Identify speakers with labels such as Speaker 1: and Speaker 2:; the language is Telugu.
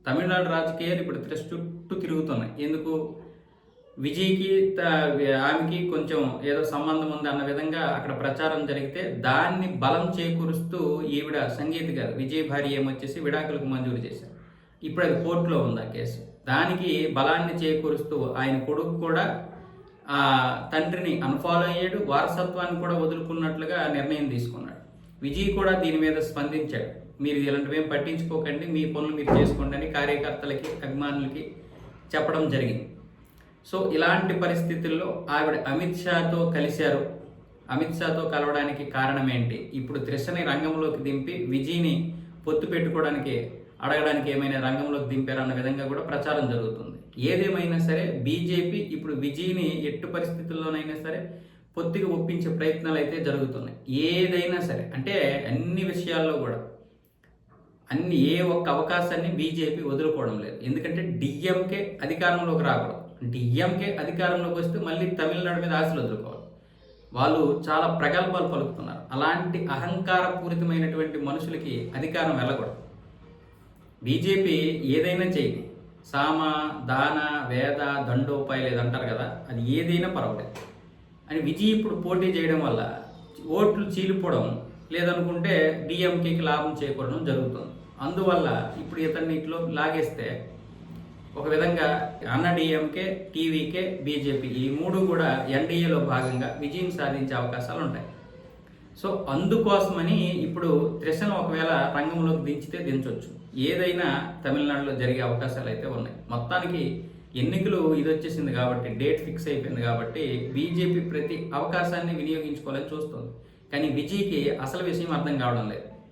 Speaker 1: తమిళనాడు రాజకీయాలు ఇప్పుడు చుట్టూ తిరుగుతున్నాయి. ఎందుకు? విజయ్‌కి ఆమెకి కొంచెం ఏదో సంబంధం ఉంది అన్న విధంగా అక్కడ ప్రచారం జరిగితే, దాన్ని బలం చేకూరుస్తూ ఈవిడ సంగీత గారు, విజయ్ భార్య ఏమొచ్చేసి విడాకులకు మంజూరు చేశారు. ఇప్పుడు అది కోర్టులో ఉంది ఆ కేసు. దానికి బలాన్ని చేకూరుస్తూ ఆయన కొడుకు కూడా తండ్రిని అన్‌ఫాలో అయ్యాడు. వారసత్వాన్ని కూడా వదులుకున్నట్లుగా నిర్ణయం తీసుకున్నాడు. విజయ్ కూడా దీని మీద స్పందించాడు. మీరు ఇలాంటివేం పట్టించుకోకండి, మీ పనులు మీరు చేసుకోండి అని కార్యకర్తలకి, అభిమానులకి చెప్పడం జరిగింది. సో ఇలాంటి పరిస్థితుల్లో ఆవిడ అమిత్ షాతో కలిశారు. అమిత్ షాతో కలవడానికి కారణం ఏంటి? ఇప్పుడు త్రిషని రంగంలోకి దింపి విజయ్ని పొత్తు పెట్టుకోవడానికి అడగడానికి ఏమైనా రంగంలోకి దింపారన్న విధంగా కూడా ప్రచారం జరుగుతుంది. ఏదేమైనా సరే బీజేపీ ఇప్పుడు విజయ్ని ఎట్టు పరిస్థితుల్లోనైనా సరే పొత్తుగా ఒప్పించే ప్రయత్నాలు అయితే జరుగుతున్నాయి. ఏదైనా సరే అంటే అన్ని విషయాల్లో కూడా ఏ ఒక్క అవకాశాన్ని బీజేపీ వదులుకోవడం లేదు. ఎందుకంటే డిఎంకే అధికారంలోకి రాకూడదు. డిఎంకే అధికారంలోకి వస్తే మళ్ళీ తమిళనాడు మీద ఆశలు వదులుకోవాలి. వాళ్ళు చాలా ప్రగల్భాలు పలుకుతున్నారు. అలాంటి అహంకారపూరితమైనటువంటి మనుషులకి అధికారం వెళ్ళకూడదు. బీజేపీ ఏదైనా చేయి, సామ దాన వేద దండోపాయ లేదంటారు కదా, అది ఏదైనా పర్వాలేదు అని విజయ్ ఇప్పుడు పోటీ చేయడం వల్ల ఓట్లు చీలిపోవడం లేదనుకుంటే డిఎంకేకి లాభం చేకూరడం జరుగుతుంది. అందువల్ల ఇప్పుడు ఇతన్ని ఇట్లో లాగేస్తే ఒక విధంగా అన్న డిఎంకే, టీవీకే, బీజేపీ ఈ మూడు కూడా ఎన్డీఏలో భాగంగా విజయం సాధించే అవకాశాలు ఉంటాయి. సో అందుకోసమని ఇప్పుడు త్రిషను ఒకవేళ రంగంలోకి దించితే దించవచ్చు. ఏదైనా తమిళనాడులో జరిగే అవకాశాలు అయితే ఉన్నాయి. మొత్తానికి ఎన్నికలు ఇది వచ్చేసింది కాబట్టి, డేట్ ఫిక్స్ అయిపోయింది కాబట్టి బీజేపీ ప్రతి అవకాశాన్ని వినియోగించుకోవాలని చూస్తుంది. కానీ విజయ్కి అసలు విషయం అర్థం కావడం లేదు.